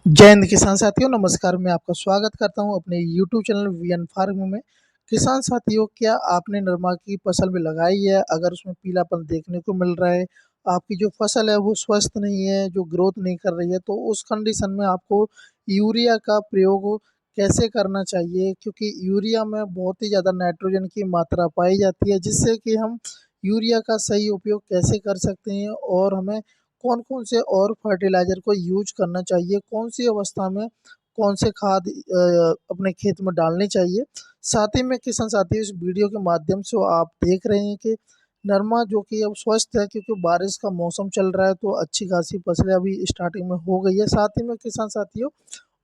जय हिंद किसान साथियों, नमस्कार। मैं आपका स्वागत करता हूं अपने यूट्यूब चैनल वीएन फार्म में। किसान साथियों, क्या आपने नरमा की फसल में लगाई है? अगर उसमें पीलापन देखने को मिल रहा है, आपकी जो फसल है वो स्वस्थ नहीं है, जो ग्रोथ नहीं कर रही है, तो उस कंडीशन में आपको यूरिया का प्रयोग कैसे करना चाहिए? क्योंकि यूरिया में बहुत ही ज़्यादा नाइट्रोजन की मात्रा पाई जाती है, जिससे कि हम यूरिया का सही उपयोग कैसे कर सकते हैं और हमें कौन-कौन से और फर्टिलाइज़र को यूज़ करना चाहिए, कौन-सी अवस्था में कौन से खाद अपने खेत में डालनी चाहिए। साथ ही में किसान साथी, इस वीडियो के माध्यम से आप देख रहे हैं कि नरमा जो कि अब स्वस्थ है, क्योंकि बारिश का मौसम चल रहा है, तो अच्छी खासी फसलें अभी स्टार्टिंग में हो गई है। साथ ही में किसान साथियों,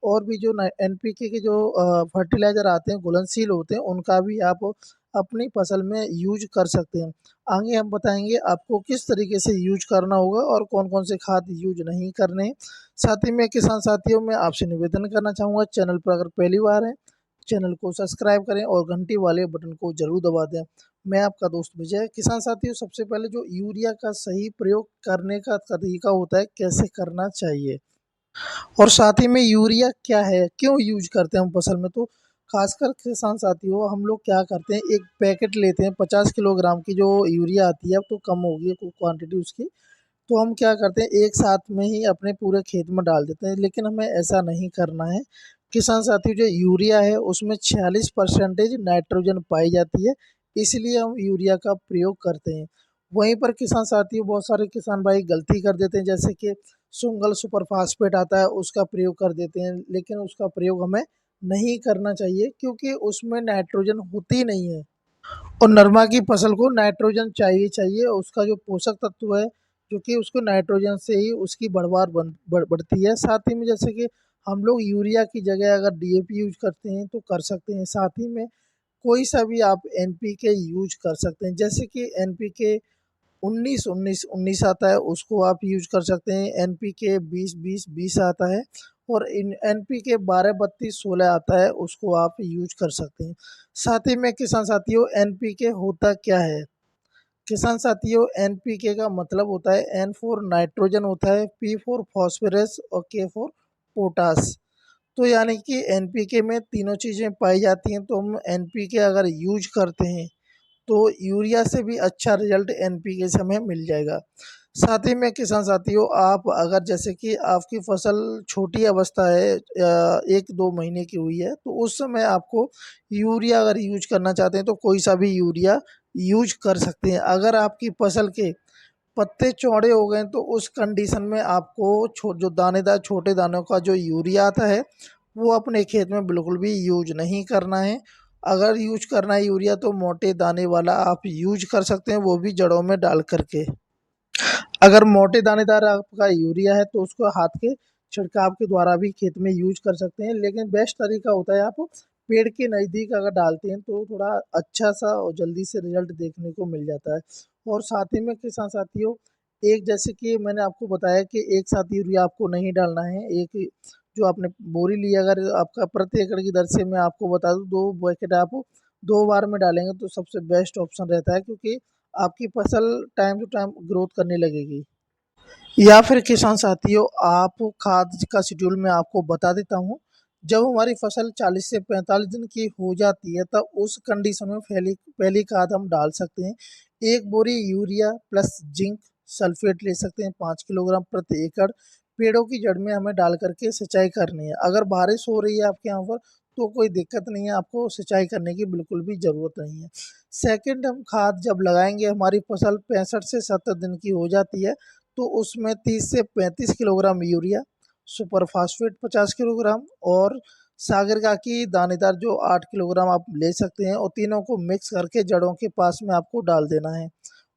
और भी जो एनपीके के जो फर्टिलाइज़र आते हैं, घुलनशील होते हैं, उनका भी आप अपनी फसल में यूज कर सकते हैं। आगे हम बताएंगे आपको किस तरीके से यूज करना होगा और कौन कौन से खाद यूज नहीं करने हैं। साथ ही में किसान साथियों, मैं आपसे निवेदन करना चाहूँगा, चैनल पर अगर पहली बार है, चैनल को सब्सक्राइब करें और घंटी वाले बटन को जरूर दबा दें। मैं आपका दोस्त विजय। किसान साथियों, सबसे पहले जो यूरिया का सही प्रयोग करने का तरीका होता है, कैसे करना चाहिए और साथ ही में यूरिया क्या है, क्यों यूज करते हैं हम फसल में, तो खासकर किसान साथियों हम लोग क्या करते हैं, एक पैकेट लेते हैं 50 किलोग्राम की जो यूरिया आती है। अब तो कम हो गई है क्वांटिटी उसकी, तो हम क्या करते हैं, एक साथ में ही अपने पूरे खेत में डाल देते हैं, लेकिन हमें ऐसा नहीं करना है। किसान साथियों, जो यूरिया है उसमें 46% नाइट्रोजन पाई जाती है, इसलिए हम यूरिया का प्रयोग करते हैं। वहीं पर किसान साथियों, बहुत सारे किसान भाई गलती कर देते हैं, जैसे कि सुंगल सुपर फास्फेट आता है, उसका प्रयोग कर देते हैं, लेकिन उसका प्रयोग हमें नहीं करना चाहिए, क्योंकि उसमें नाइट्रोजन होती नहीं है। और नरमा की फसल को नाइट्रोजन चाहिए चाहिए, उसका जो पोषक तत्व है, जो कि उसको नाइट्रोजन से ही उसकी बढ़ती है। साथ ही में जैसे कि हम लोग यूरिया की जगह अगर डीएपी यूज करते हैं तो कर सकते हैं। साथ ही में कोई सा भी आप एनपीके यूज कर सकते हैं, जैसे कि एनपीके 19-19-19 आता है, उसको आप यूज कर सकते हैं। एनपीके 20-20-20 आता है, और इन एनपीके 12-32-16 आता है, उसको आप यूज कर सकते हैं। साथ ही में किसान साथियों, एनपीके होता क्या है? किसान साथियों, एनपीके का मतलब होता है, एन फॉर नाइट्रोजन होता है, पी फॉर फॉस्फोरस और के फॉर पोटास। तो यानी कि एनपीके में तीनों चीज़ें पाई जाती हैं, तो हम एनपीके अगर यूज करते हैं तो यूरिया से भी अच्छा रिजल्ट एनपीके से हमें मिल जाएगा। साथ ही में किसान साथियों, आप अगर जैसे कि आपकी फसल छोटी अवस्था है, 1-2 महीने की हुई है, तो उस समय आपको यूरिया अगर यूज करना चाहते हैं तो कोई सा भी यूरिया यूज कर सकते हैं। अगर आपकी फसल के पत्ते चौड़े हो गए तो उस कंडीशन में आपको जो दानेदार छोटे दानों का जो यूरिया आता है, वो अपने खेत में बिल्कुल भी यूज नहीं करना है। अगर यूज करना है यूरिया, तो मोटे दाने वाला आप यूज कर सकते हैं, वो भी जड़ों में डाल करके। अगर मोटे दानेदार आपका यूरिया है तो उसको हाथ के छिड़काव के द्वारा भी खेत में यूज कर सकते हैं, लेकिन बेस्ट तरीका होता है आप पेड़ के नज़दीक अगर डालते हैं तो थोड़ा अच्छा सा और जल्दी से रिजल्ट देखने को मिल जाता है। और साथ ही में किसान साथियों, एक जैसे कि मैंने आपको बताया कि एक साथ यूरिया आपको नहीं डालना है। एक जो आपने बोरी ली, अगर आपका प्रति एकड़ की दर से मैं आपको बता दूं, 2 पैकेट आप 2 बार में डालेंगे तो सबसे बेस्ट ऑप्शन रहता है, क्योंकि आपकी फसल टाइम टू टाइम ग्रोथ करने लगेगी। या फिर किसान साथियों, आप खाद का शेड्यूल मैं आपको बता देता हूँ। जब हमारी फसल 40 से 45 दिन की हो जाती है, तब उस कंडीशन में पहली पहली खाद हम डाल सकते हैं। एक बोरी यूरिया प्लस जिंक सल्फेट ले सकते हैं, 5 किलोग्राम प्रति एकड़। पेड़ों की जड़ में हमें डाल करके सिंचाई करनी है। अगर बारिश हो रही है आपके यहाँ पर तो कोई दिक्कत नहीं है, आपको सिंचाई करने की बिल्कुल भी ज़रूरत नहीं है। सेकंड, हम खाद जब लगाएंगे, हमारी फसल 65 से 70 दिन की हो जाती है, तो उसमें 30 से 35 kilogram urea, super phosphate 50 kilogram और सागर का की दानेदार जो 8 किलोग्राम आप ले सकते हैं, और तीनों को मिक्स करके जड़ों के पास में आपको डाल देना है।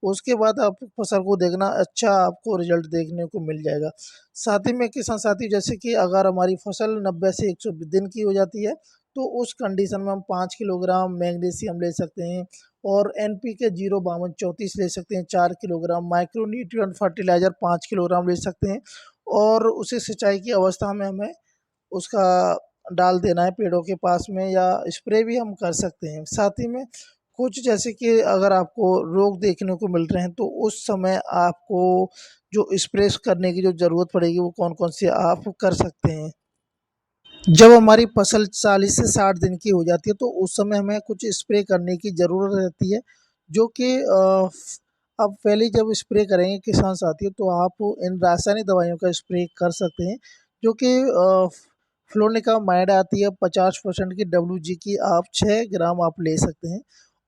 उसके बाद आप फसल को देखना, अच्छा आपको रिजल्ट देखने को मिल जाएगा। साथ ही में किसान साथी, जैसे कि अगर हमारी फसल 90 से 120 दिन की हो जाती है, तो उस कंडीशन में हम 5 किलोग्राम मैग्नीशियम ले सकते हैं, और एनपीके 05234 ले सकते हैं 4 kilogram, micro nutrient fertiliser 5 kilogram ले सकते हैं, और उसे सिंचाई की अवस्था में हमें उसका डाल देना है पेड़ों के पास में, या स्प्रे भी हम कर सकते हैं। साथ ही में कुछ जैसे कि अगर आपको रोग देखने को मिल रहे हैं, तो उस समय आपको जो स्प्रे करने की जो ज़रूरत पड़ेगी, वो कौन कौन से आप कर सकते हैं। जब हमारी फसल 40 से 60 दिन की हो जाती है तो उस समय हमें कुछ स्प्रे करने की ज़रूरत रहती है, जो कि आप पहले जब स्प्रे करेंगे किसान साथियों तो आप इन रासायनिक दवाइयों का स्प्रे कर सकते हैं, जो कि फ्लोनिकामाइड आती है 50% की, डब्ल्यूजी की आप 6 ग्राम आप ले सकते हैं,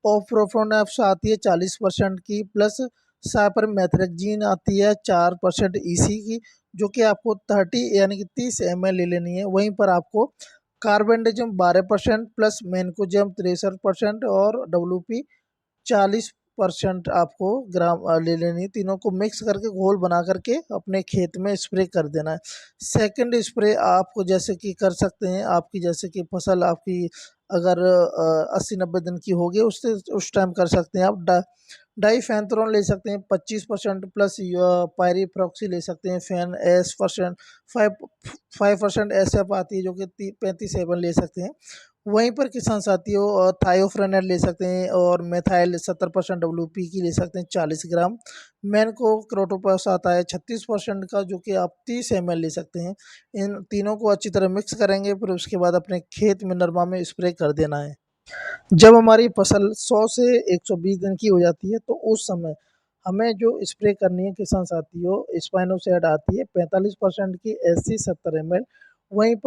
और प्रोफोनॉफ्स आती है 40% की, प्लस साइपरमेथ्रिक्जिन आती है 4% ईसी की, जो कि आपको 30 यानी कि 30 ml ले लेनी है। वहीं पर आपको कार्बेंडाजिम 12% प्लस मैनकोजेब 63% और डब्ल्यूपी 40% आपको ले लेनी है। तीनों को मिक्स करके घोल बना करके अपने खेत में स्प्रे कर देना है। सेकंड स्प्रे आपको जैसे कि कर सकते हैं, आपकी जैसे कि फसल आपकी अगर 80-90 दिन की होगी उससे उस टाइम कर सकते हैं आप डाईफेंथ्रोन ले सकते हैं 25% प्लस पायरीप्रॉक्सी ले सकते हैं, fan S percent 5% S F आती है जो कि 35 ले सकते हैं। वहीं पर किसान साथियों थायोफ्रेनेट ले सकते हैं, और मेथाइल 70% डब्ल्यूपी की ले सकते हैं 40 ग्राम। मैनको क्रोटोपास आता है 36% का, जो कि आप 30 ml ले सकते हैं। इन तीनों को अच्छी तरह मिक्स करेंगे, फिर उसके बाद अपने खेत में नरमा में स्प्रे कर देना है। जब हमारी फसल 100 से 120 दिन की हो जाती है तो उस समय हमें जो स्प्रे करनी है किसान साथियों, स्पाइनोसैड आती है 45% की, SC 70 ml। वहीं पर